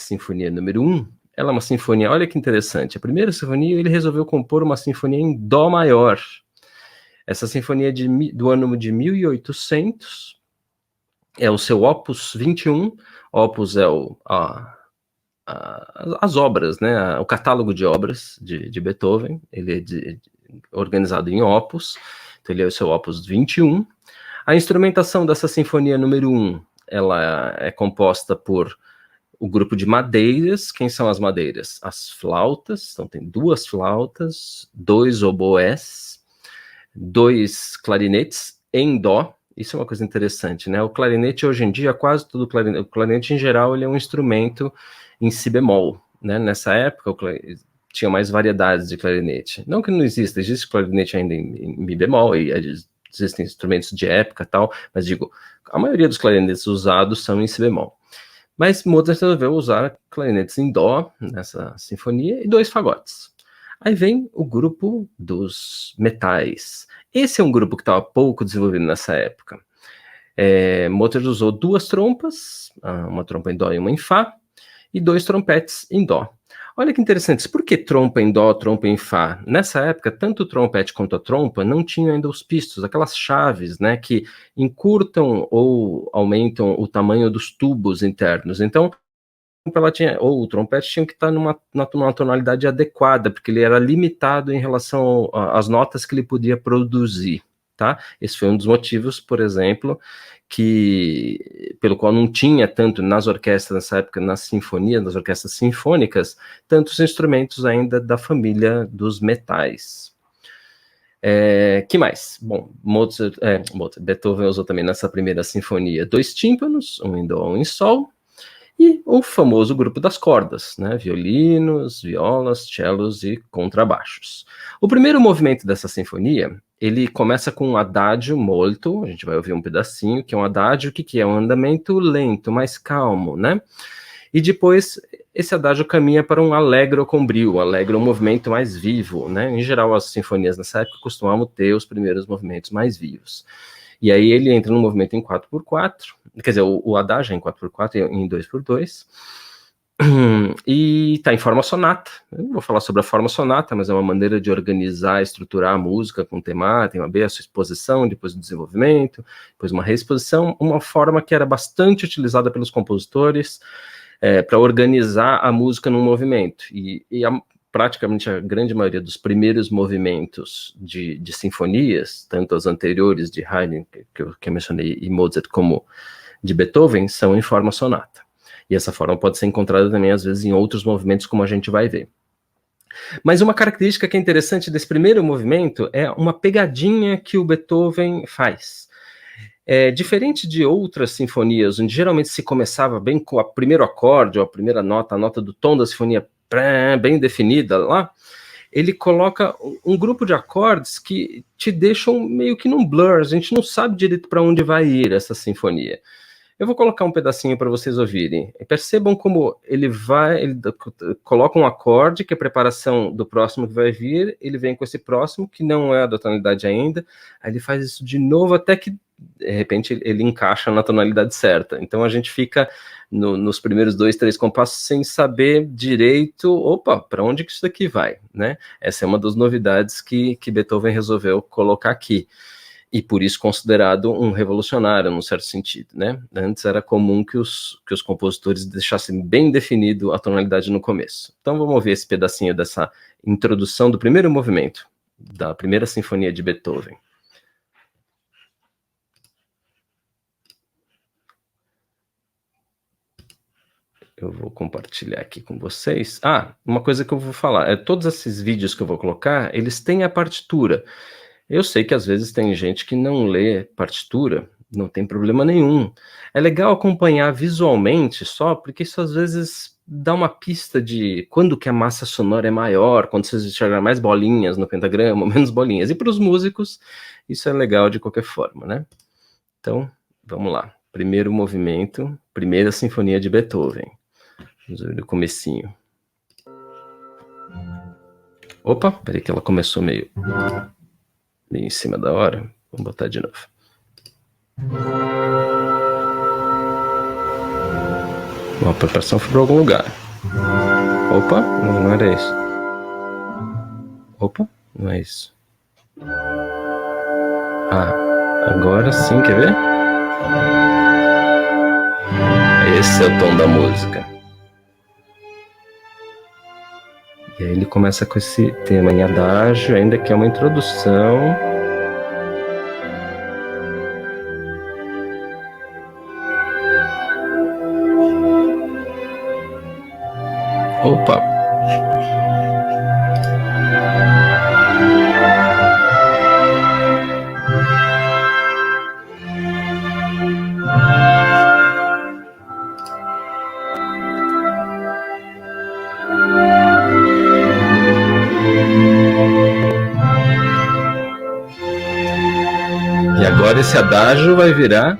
sinfonia número 1, ela é uma sinfonia, olha que interessante, a primeira sinfonia ele resolveu compor uma sinfonia em dó maior. Essa sinfonia do ano de 1800, é o seu Opus 21, Opus é as obras, né, o catálogo de obras de Beethoven, ele é organizado em Opus, então ele é o seu Opus 21. A instrumentação dessa sinfonia número 1, ela é composta por o grupo de madeiras. Quem são as madeiras? As flautas, então tem 2 flautas, 2 oboés, 2 clarinetes em dó. Isso é uma coisa interessante, né? O clarinete hoje em dia, quase todo clarinete, o clarinete em geral, ele é um instrumento em si bemol, né? Nessa época tinha mais variedades de clarinete. Não que não existe clarinete ainda em mi bemol, e existem instrumentos de época e tal, mas digo, a maioria dos clarinetes usados são em si bemol. Mas Mozart resolveu usar clarinetes em dó nessa sinfonia e 2 fagotes. Aí vem o grupo dos metais. Esse é um grupo que estava pouco desenvolvido nessa época. Mozart usou 2 trompas, uma trompa em dó e uma em fá, e 2 trompetes em dó. Olha que interessante, por que trompa em dó, trompa em fá? Nessa época, tanto o trompete quanto a trompa não tinham ainda os pistos, aquelas chaves, né, que encurtam ou aumentam o tamanho dos tubos internos. Então, o trompete tinha que estar numa tonalidade adequada, porque ele era limitado em relação às notas que ele podia produzir, tá? Esse foi um dos motivos, por exemplo, pelo qual não tinha tanto nas orquestras nessa época, nas orquestras sinfônicas, tantos instrumentos ainda da família dos metais. Que mais? Bom, Beethoven usou também nessa primeira sinfonia 2 tímpanos, um em dó, um em sol, e o famoso grupo das cordas, né? Violinos, violas, cellos e contrabaixos. O primeiro movimento dessa sinfonia, ele começa com um adagio molto, a gente vai ouvir um pedacinho, que é um adagio, que é um andamento lento, mais calmo, né? E depois, esse adagio caminha para um allegro com brio, allegro é um movimento mais vivo, né? Em geral, as sinfonias nessa época costumavam ter os primeiros movimentos mais vivos. E aí ele entra no movimento em 4x4, quer dizer, o adagio é em 4x4 e em 2x2, e está em forma sonata. Eu não vou falar sobre a forma sonata, mas é uma maneira de organizar, estruturar a música com temática, tem uma B, a sua exposição, depois o desenvolvimento, depois uma reexposição, uma forma que era bastante utilizada pelos compositores para organizar a música num movimento. E praticamente a grande maioria dos primeiros movimentos de sinfonias, tanto as anteriores de Haydn, que eu mencionei, e Mozart, como de Beethoven, são em forma sonata. E essa forma pode ser encontrada também, às vezes, em outros movimentos, como a gente vai ver. Mas uma característica que é interessante desse primeiro movimento é uma pegadinha que o Beethoven faz. Diferente de outras sinfonias, onde geralmente se começava bem com o primeiro acorde, ou a primeira nota, a nota do tom da sinfonia bem definida lá, ele coloca um grupo de acordes que te deixam meio que num blur, a gente não sabe direito para onde vai ir essa sinfonia. Eu vou colocar um pedacinho para vocês ouvirem. Percebam como ele coloca um acorde, que é a preparação do próximo que vai vir, ele vem com esse próximo, que não é da tonalidade ainda, aí ele faz isso de novo até que, de repente, ele encaixa na tonalidade certa. Então a gente fica nos primeiros 2, 3 compassos sem saber direito, para onde que isso daqui vai, né? Essa é uma das novidades que Beethoven resolveu colocar aqui. E por isso considerado um revolucionário, num certo sentido, né? Antes era comum que os compositores deixassem bem definido a tonalidade no começo. Então vamos ouvir esse pedacinho dessa introdução do primeiro movimento, da primeira sinfonia de Beethoven. Eu vou compartilhar aqui com vocês. Uma coisa que eu vou falar, todos esses vídeos que eu vou colocar, eles têm a partitura. Eu sei que às vezes tem gente que não lê partitura, não tem problema nenhum. É legal acompanhar visualmente só, porque isso às vezes dá uma pista de quando que a massa sonora é maior, quando vocês enxergar mais bolinhas no pentagrama, menos bolinhas. E para os músicos, isso é legal de qualquer forma, né? Então, vamos lá. Primeiro movimento, primeira sinfonia de Beethoven. Vamos ver o comecinho. Peraí que ela começou meio em cima da hora. Vamos botar de novo. A preparação foi para algum lugar. Opa, não era isso. Opa, não é isso. Agora sim, quer ver? Esse é o tom da música. E aí ele começa com esse tema em adágio, ainda que é uma introdução. Opa! E agora esse adágio vai virar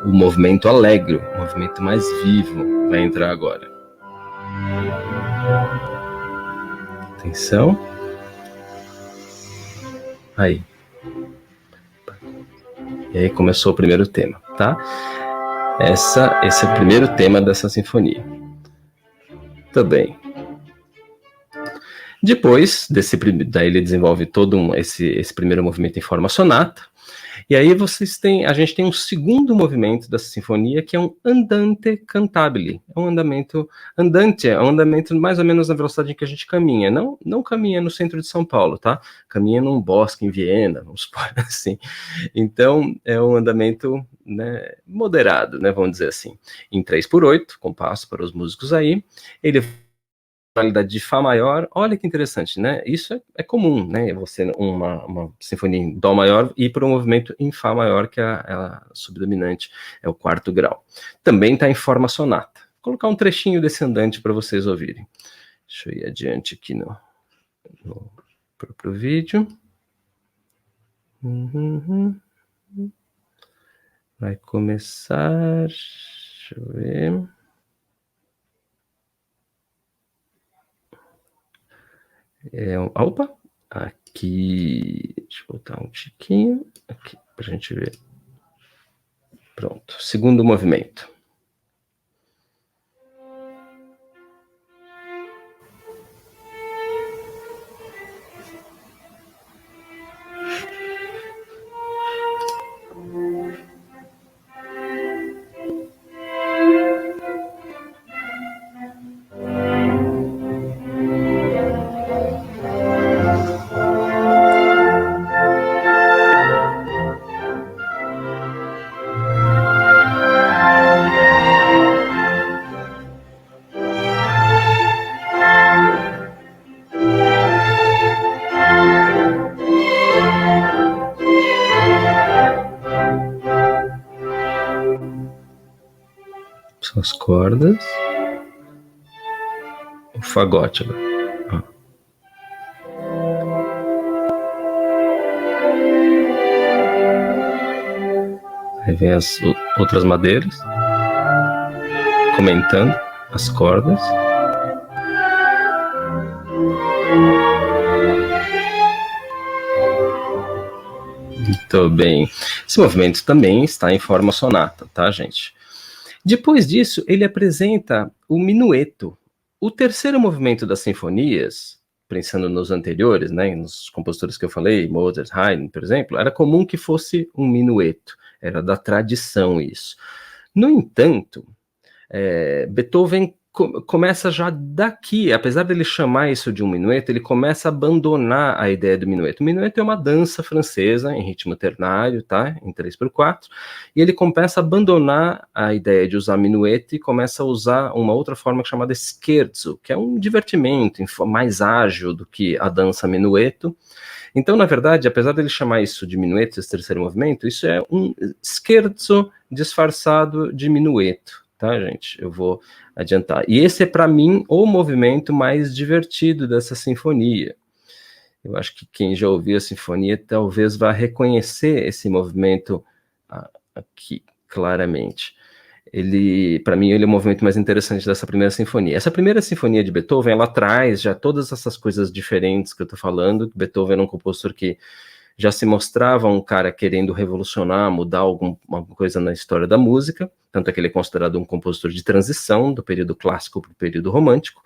o movimento alegre, o movimento mais vivo vai entrar agora. Atenção. Aí. E aí começou o primeiro tema, tá? Esse é o primeiro tema dessa sinfonia. Também. Depois, daí ele desenvolve todo esse primeiro movimento em forma sonata. E aí a gente tem um segundo movimento dessa sinfonia, que é um andante cantabile. É um andamento andante, é um andamento mais ou menos na velocidade em que a gente caminha. Não caminha no centro de São Paulo, tá? Caminha num bosque em Viena, vamos supor assim. Então, é um andamento, né, moderado, né, vamos dizer assim. Em 3/8, compasso para os músicos aí. Ele tonalidade de Fá maior, olha que interessante, né? Isso é comum, né? Você, uma sinfonia em Dó maior, ir para um movimento em Fá maior, que é a subdominante, é o 4º grau. Também está em forma sonata. Vou colocar um trechinho desse andante para vocês ouvirem. Deixa eu ir adiante aqui no próprio vídeo. Vai começar. Deixa eu ver. Opa, aqui, deixa eu botar um tiquinho aqui pra gente ver. Pronto, segundo movimento. São as cordas. O fagote agora. Aí vem as outras madeiras comentando as cordas. Muito bem. Esse movimento também está em forma sonata, tá, gente? Depois disso, ele apresenta o minueto. O terceiro movimento das sinfonias, pensando nos anteriores, né, nos compositores que eu falei, Mozart, Haydn, por exemplo, era comum que fosse um minueto. Era da tradição isso. No entanto, Beethoven começa já daqui, apesar dele chamar isso de um minueto, ele começa a abandonar a ideia do minueto. O minueto é uma dança francesa em ritmo ternário, tá? Em 3/4, e ele começa a abandonar a ideia de usar minueto e começa a usar uma outra forma chamada scherzo, que é um divertimento mais ágil do que a dança minueto. Então, na verdade, apesar dele chamar isso de minueto, esse terceiro movimento, isso é um scherzo disfarçado de minueto, tá, gente? Eu vou adiantar. E esse é, para mim, o movimento mais divertido dessa sinfonia. Eu acho que quem já ouviu a sinfonia talvez vá reconhecer esse movimento aqui, claramente. Para mim, ele é o movimento mais interessante dessa primeira sinfonia. Essa primeira sinfonia de Beethoven, ela traz já todas essas coisas diferentes que eu estou falando. Beethoven é um compositor que já se mostrava um cara querendo revolucionar, mudar alguma coisa na história da música, tanto é que ele é considerado um compositor de transição do período clássico para o período romântico.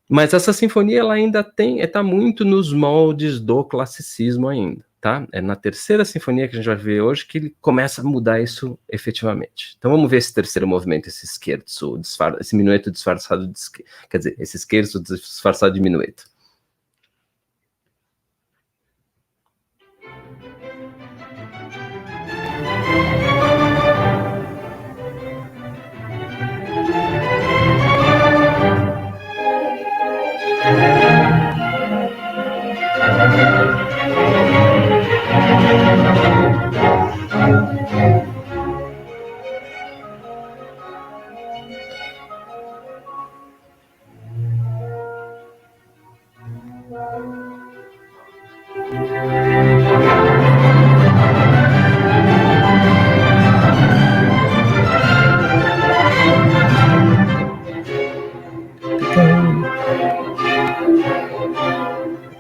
Mas essa sinfonia ela ainda está muito nos moldes do classicismo ainda, tá? É na terceira sinfonia que a gente vai ver hoje que ele começa a mudar isso efetivamente. Então vamos ver esse terceiro movimento, esse scherzo, esse minueto disfarçado de, quer dizer, esse scherzo disfarçado de minueto.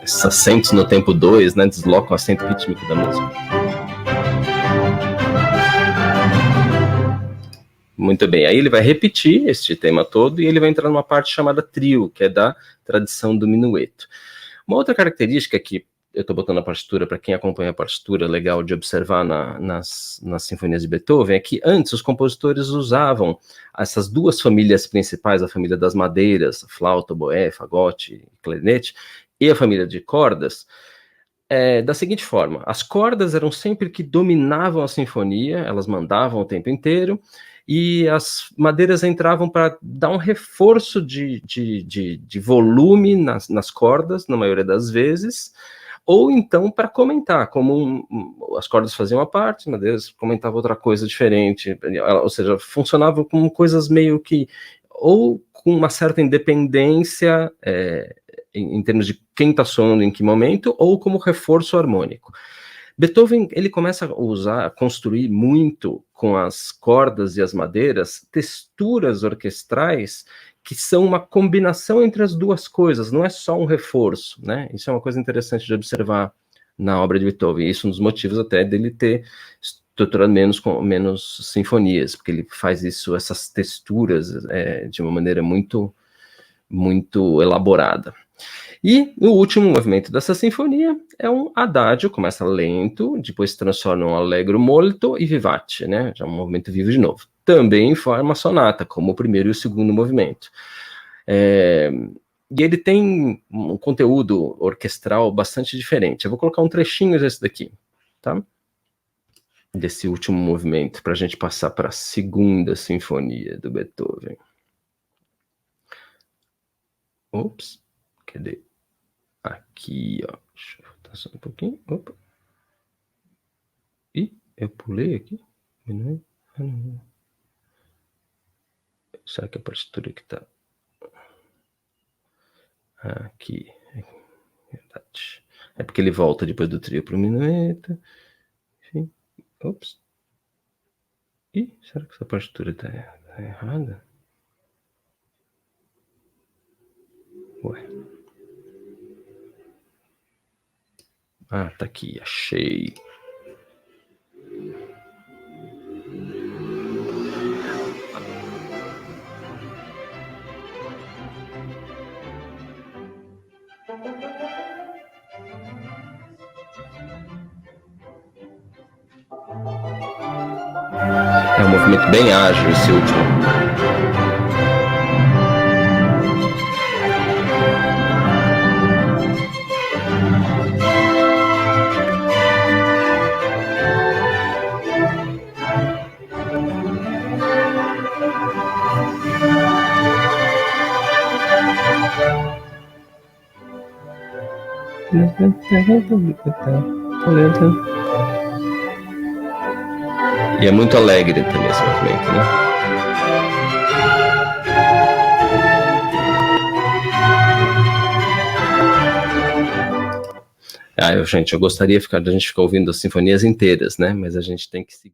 Esses acentos no tempo 2, né, deslocam o acento rítmico da música. Muito bem, aí ele vai repetir este tema todo e ele vai entrar numa parte chamada trio, que é da tradição do minueto. Uma outra característica que eu estou botando a partitura, para quem acompanha a partitura, legal de observar nas sinfonias de Beethoven, é que antes os compositores usavam essas duas famílias principais, a família das madeiras, flauta, oboé, fagote, clarinete, e a família de cordas, da seguinte forma: as cordas eram sempre que dominavam a sinfonia, elas mandavam o tempo inteiro, e as madeiras entravam para dar um reforço de volume nas cordas, na maioria das vezes, ou então para comentar, como as cordas faziam uma parte, as madeiras comentavam outra coisa diferente, ou seja, funcionavam como coisas meio que, ou com uma certa independência, em termos de quem está sonando em que momento, ou como reforço harmônico. Beethoven, ele começa a construir muito com as cordas e as madeiras texturas orquestrais que são uma combinação entre as duas coisas, não é só um reforço, né? Isso é uma coisa interessante de observar na obra de Beethoven, isso é um dos motivos até dele ter estruturado menos sinfonias, porque ele faz isso, essas texturas, de uma maneira muito, muito elaborada. E o último movimento dessa sinfonia é um adagio, começa lento, depois se transforma em um allegro molto e vivace, né? Já um movimento vivo de novo. Também em forma sonata, como o primeiro e o segundo movimento. E ele tem um conteúdo orquestral bastante diferente. Eu vou colocar um trechinho desse daqui, tá? Desse último movimento, para a gente passar para a segunda sinfonia do Beethoven. Ops, cadê? Aqui, ó. Deixa eu botar só um pouquinho. Opa. Ih, eu pulei aqui? Será que a partitura que tá aqui? Verdade. É porque ele volta depois do trio pro minueto. Enfim. Ops. Ih, será que essa partitura tá errada? Ué. Ah, tá aqui, achei. É um movimento bem ágil esse último. E é muito alegre também esse movimento, né? Gente, eu gostaria de a gente ficar ouvindo as sinfonias inteiras, né? Mas a gente tem que seguir.